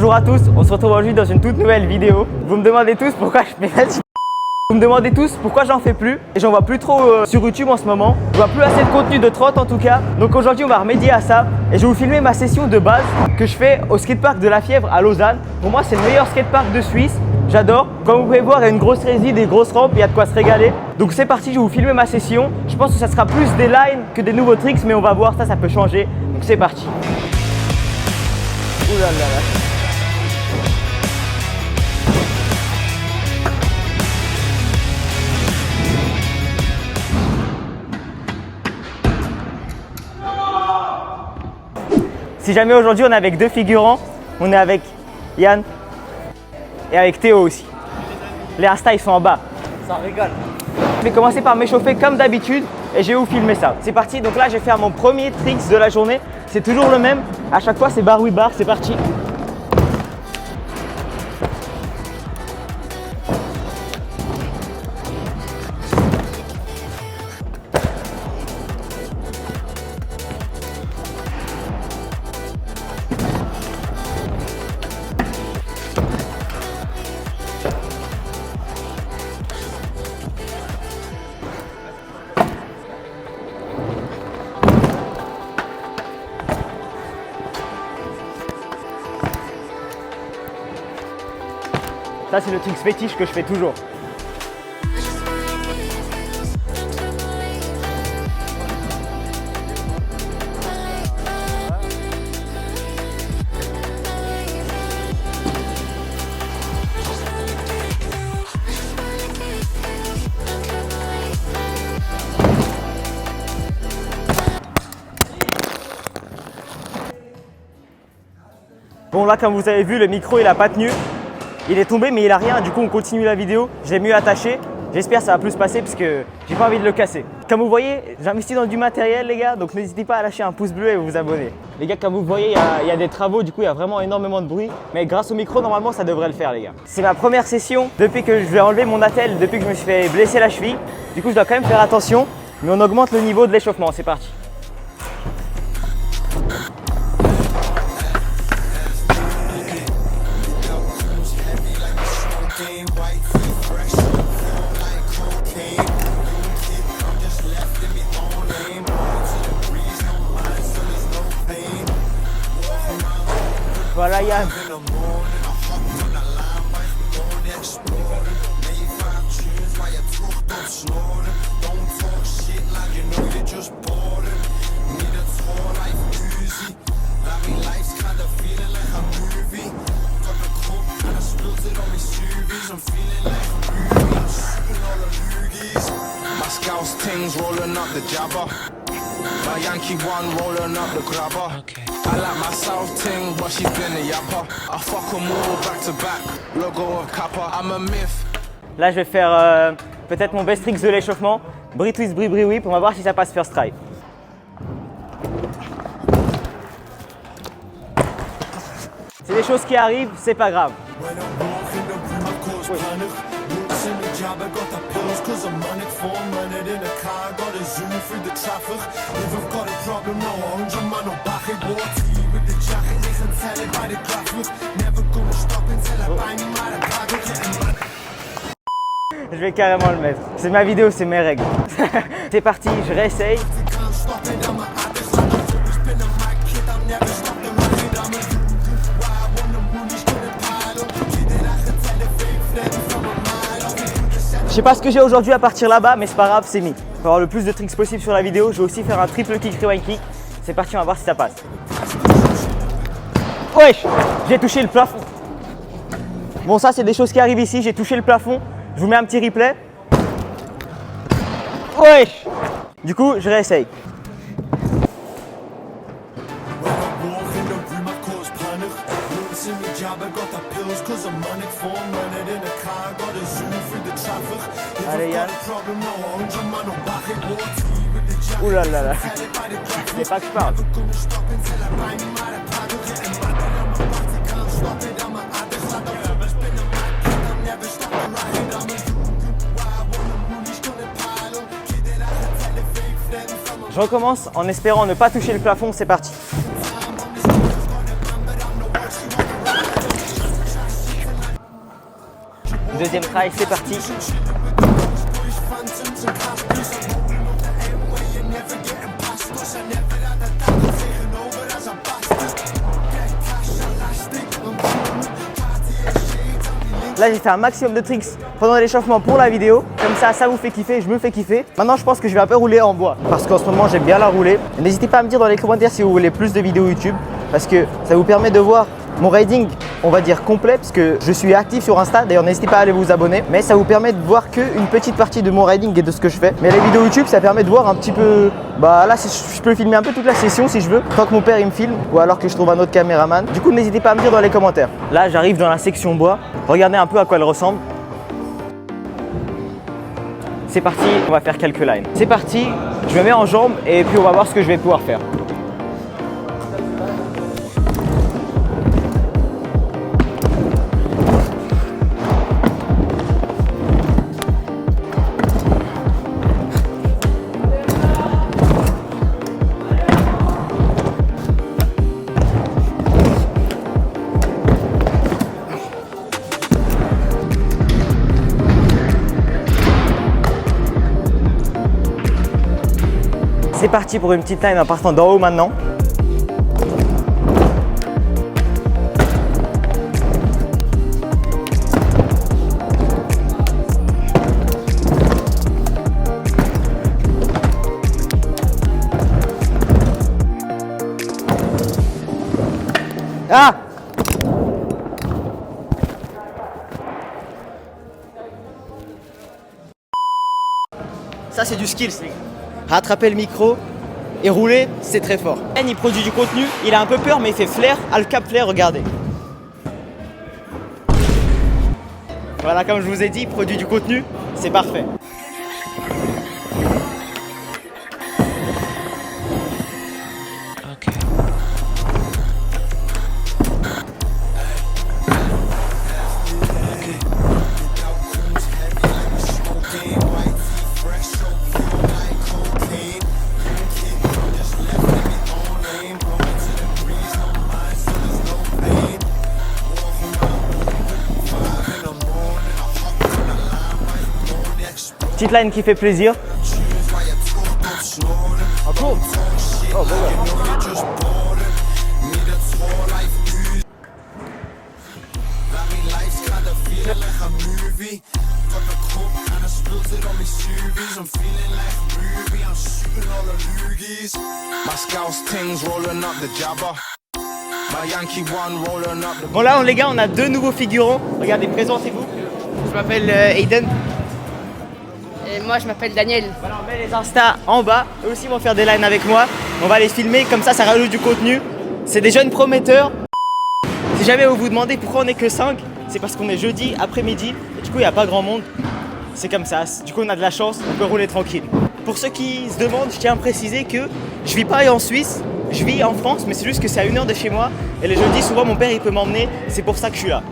Bonjour à tous, on se retrouve aujourd'hui dans une toute nouvelle vidéo. Vous me demandez tous pourquoi je fais Vous me demandez tous pourquoi j'en fais plus et j'en vois plus trop sur YouTube en ce moment. Je vois plus assez de contenu de trotte en tout cas. Donc aujourd'hui on va remédier à ça et je vais vous filmer ma session de base que je fais au skatepark de la Fièvre à Lausanne. Pour moi c'est le meilleur skatepark de Suisse. J'adore. Comme vous pouvez voir, il y a une grosse résine, des grosses rampes, il y a de quoi se régaler. Donc c'est parti, je vais vous filmer ma session. Je pense que ça sera plus des lines que des nouveaux tricks, mais on va voir, ça peut changer. Donc c'est parti. Ouh là là là. Si jamais aujourd'hui on est avec deux figurants, on est avec Yann et avec Théo aussi. Les Insta ils sont en bas. Ça rigole. Je vais commencer par m'échauffer comme d'habitude et je vais vous filmer ça. C'est parti, donc là je vais faire mon premier tricks de la journée. C'est toujours le même, à chaque fois c'est bar oui bar, c'est parti. Ça c'est le truc fétiche que je fais toujours. Bon là comme vous avez vu le micro il a pas tenu. Il est tombé mais il a rien, du coup on continue la vidéo. J'ai mieux attaché, j'espère que ça va plus se passer parce que j'ai pas envie de le casser. Comme vous voyez, j'investis dans du matériel les gars, donc n'hésitez pas à lâcher un pouce bleu et vous abonner. Les gars comme vous voyez, il y a des travaux, du coup il y a vraiment énormément de bruit. Mais grâce au micro normalement ça devrait le faire les gars. C'est ma première session depuis que je vais enlever mon attel, depuis que je me suis fait blesser la cheville. Du coup je dois quand même faire attention, mais on augmente le niveau de l'échauffement, c'est parti. Voilà Yann. Rolling up the jabber, my Yankee one rolling up the grabber. Okay. I like my South ting, but she's been a yapper. I fuck 'em all back to back, logo of Kappa. I'm a myth. Là je vais faire peut-être mon best tricks de l'échauffement. Bri twist, bri bri whip, on va voir si ça passe first try. C'est des choses qui arrivent, c'est pas grave. Oui. Je vais carrément le mettre. C'est ma vidéo, c'est mes règles. C'est parti, je réessaye. Je sais pas ce que j'ai aujourd'hui à partir là-bas, mais c'est pas grave, c'est mis. Pour avoir le plus de tricks possible sur la vidéo, je vais aussi faire un triple kick rewind kick. C'est parti, on va voir si ça passe. Wesh, j'ai touché le plafond. Bon, ça c'est des choses qui arrivent ici, j'ai touché le plafond. Je vous mets un petit replay. Wesh. Du coup, je réessaye. Allez Yann. Ouh là là là. C'est pas que je parle. Je recommence en espérant ne pas toucher le plafond, c'est parti. Deuxième try, c'est parti. Là j'ai fait un maximum de tricks pendant l'échauffement pour la vidéo. Comme ça vous fait kiffer, je me fais kiffer. Maintenant je pense que je vais un peu rouler en bois. Parce qu'en ce moment j'aime bien la rouler. N'hésitez pas à me dire dans les commentaires si vous voulez plus de vidéos YouTube. Parce que ça vous permet de voir mon riding, on va dire complet. Parce que je suis actif sur Insta. D'ailleurs n'hésitez pas à aller vous abonner. Mais ça vous permet de voir qu'une petite partie de mon riding et de ce que je fais. Mais les vidéos YouTube ça permet de voir un petit peu. Bah là je peux filmer un peu toute la session si je veux. Tant que mon père il me filme. Ou alors que je trouve un autre caméraman. Du coup n'hésitez pas à me dire dans les commentaires. Là j'arrive dans la section bois. Regardez un peu à quoi elle ressemble. C'est parti, on va faire quelques lines. C'est parti, je me mets en jambes et puis on va voir ce que je vais pouvoir faire. C'est parti pour une petite line en partant d'en haut maintenant. Ah! Ça c'est du skills. Rattraper le micro et rouler, c'est très fort. Il produit du contenu, il a un peu peur mais il fait flair, half cap flair, regardez. Voilà, comme je vous ai dit, il produit du contenu, c'est parfait. Petite line qui fait plaisir. En cours. Oh, bon, Bon là les gars, on a deux nouveaux figurants. Regardez, présentez-vous. Je m'appelle Aiden. Et moi je m'appelle Daniel. Voilà, on met les Insta en bas. Eux aussi vont faire des lines avec moi. On va les filmer, comme ça rajoute du contenu. C'est des jeunes prometteurs. Si jamais vous vous demandez pourquoi on est que 5, c'est parce qu'on est jeudi après-midi. Et du coup il n'y a pas grand monde. C'est comme ça. Du coup on a de la chance, on peut rouler tranquille. Pour ceux qui se demandent, je tiens à préciser que je vis pas en Suisse. Je vis en France, mais c'est juste que c'est à 1 heure de chez moi. Et les jeudis, souvent mon père il peut m'emmener. C'est pour ça que je suis là.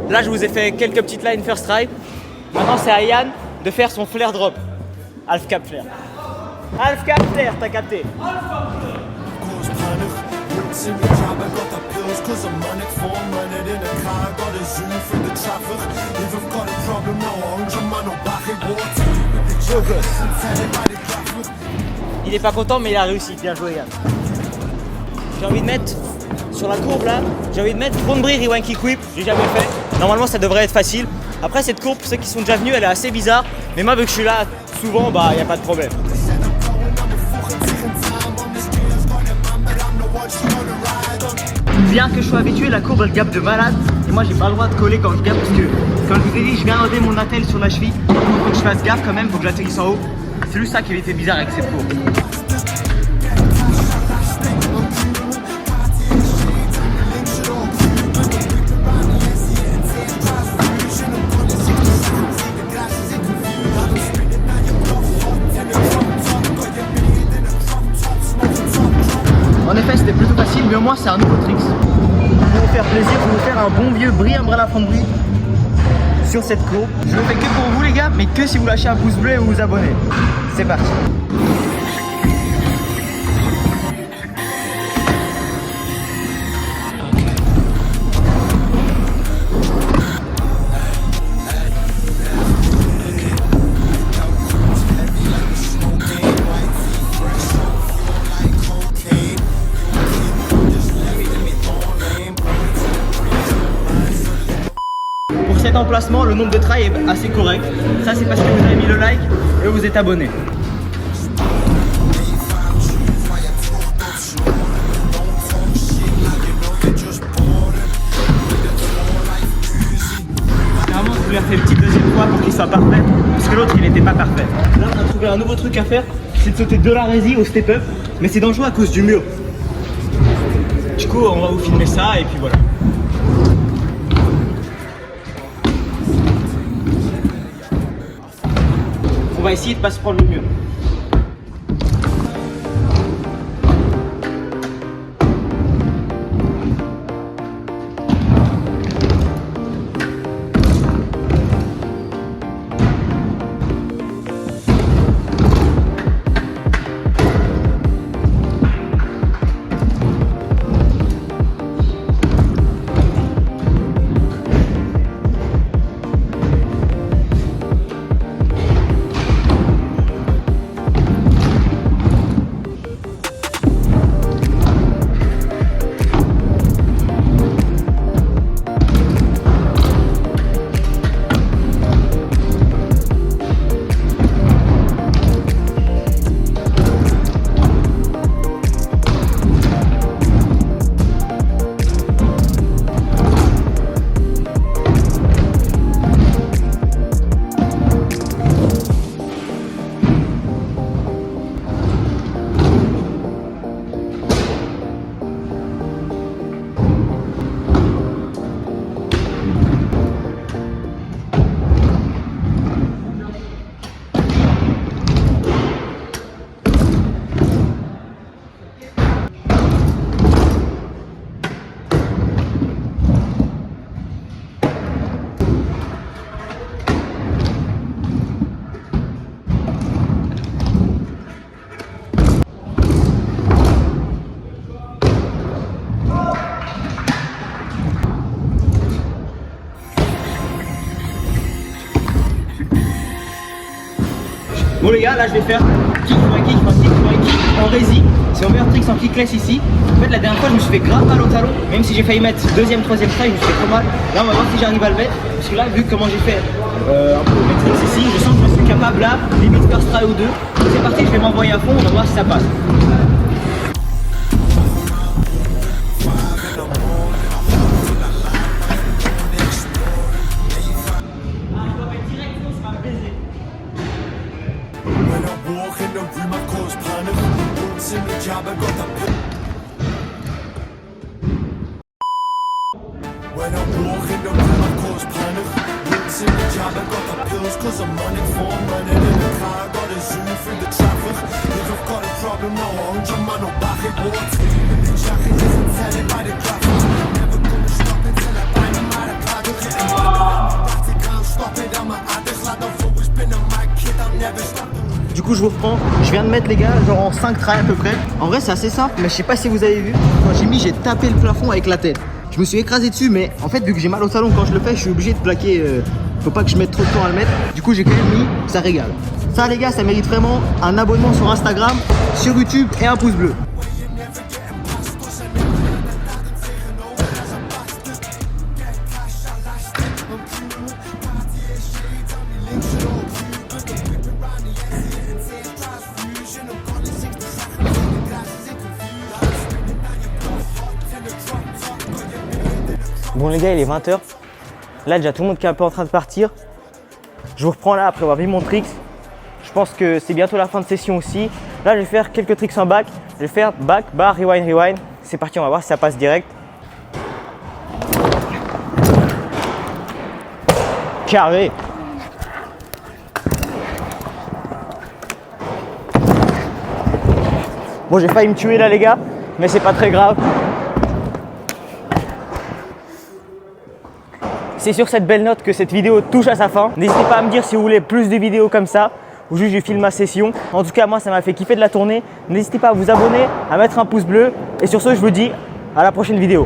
Là, je vous ai fait quelques petites lines first try. Maintenant, c'est à Yann de faire son flair drop. Half cap flair. Half cap flair, t'as capté. Il est pas content, mais il a réussi. Bien joué, Yann. J'ai envie de mettre sur la courbe là, j'ai envie de mettre front brie rewind kick whip. J'ai jamais fait. Normalement, ça devrait être facile. Après, cette courbe, pour ceux qui sont déjà venus, elle est assez bizarre. Mais moi, vu que je suis là souvent, bah, y a pas de problème. Bien que je sois habitué, la courbe elle gappe de malade. Et moi, j'ai pas le droit de coller quand je gappe parce que, comme je vous ai dit, je viens enlever mon attelle sur la cheville. Il faut que je fasse gaffe quand même, faut que j'atterrisse en haut. C'est juste ça qui était bizarre avec cette courbe. moi c'est un nouveau trick. Pour vous faire plaisir, je vais vous faire un bon vieux brie umbrella front brie sur cette courbe. Je le fais que pour vous les gars, mais que si vous lâchez un pouce bleu et vous vous abonnez. C'est parti. Pour cet emplacement, le nombre de try est assez correct. Ça, c'est parce que vous avez mis le like et vous êtes abonné. Clairement, je voulais refaire une petite deuxième fois pour qu'il soit parfait, parce que l'autre, il n'était pas parfait. Là, on a trouvé un nouveau truc à faire, c'est de sauter de la résie au step-up, mais c'est dangereux à cause du mur. Du coup, on va vous filmer ça et puis voilà. On va essayer de pas se prendre le mur. Bon les gars, là je vais faire kick sur un kick, sur un kick, sur un kick en rési. C'est mon meilleur trick en kickless ici. En fait la dernière fois je me suis fait grave mal au talon. Même si j'ai failli mettre deuxième, troisième try, je me suis fait trop mal. Là on va voir si j'arrive à le mettre. Parce que là vu comment j'ai fait un peu mes tricks ici, je sens que je suis capable là, limite first try ou deux. C'est parti, je vais m'envoyer à fond, on va voir si ça passe. When I walk in the room, I cause panic. Roots in the job, I got the pills, cause I'm running for running in the car. I got a zoom through the traffic. If I've got a problem, no 100 man, no back it. What's in the jacket, doesn't tell it by the graphic. Never gonna stop until I find him out of pocket. I can't stop it, I'm an addict. Like I've always been a mad kid, I'll never stop. Du coup je vous reprends, je viens de mettre les gars genre en 5 tries à peu près. En vrai c'est assez simple, mais je sais pas si vous avez vu. Quand j'ai mis, j'ai tapé le plafond avec la tête. Je me suis écrasé dessus, mais en fait vu que j'ai mal au talon quand je le fais, je suis obligé de plaquer, faut pas que je mette trop de temps à le mettre. Du coup j'ai quand même mis, ça régale. Ça les gars, ça mérite vraiment un abonnement sur Instagram, sur YouTube et un pouce bleu. Bon les gars, il est 20h. Là déjà tout le monde qui est un peu en train de partir. Je vous reprends là après avoir vu mon tricks. Je pense que c'est bientôt la fin de session aussi. Là je vais faire quelques tricks en back. Je vais faire back, bar, rewind, rewind. C'est parti, on va voir si ça passe direct. Carré. Bon j'ai failli me tuer là les gars, mais c'est pas très grave. C'est sur cette belle note que cette vidéo touche à sa fin. N'hésitez pas à me dire si vous voulez plus de vidéos comme ça ou juste je filme ma session. En tout cas, moi, ça m'a fait kiffer de la tourner. N'hésitez pas à vous abonner, à mettre un pouce bleu. Et sur ce, je vous dis à la prochaine vidéo.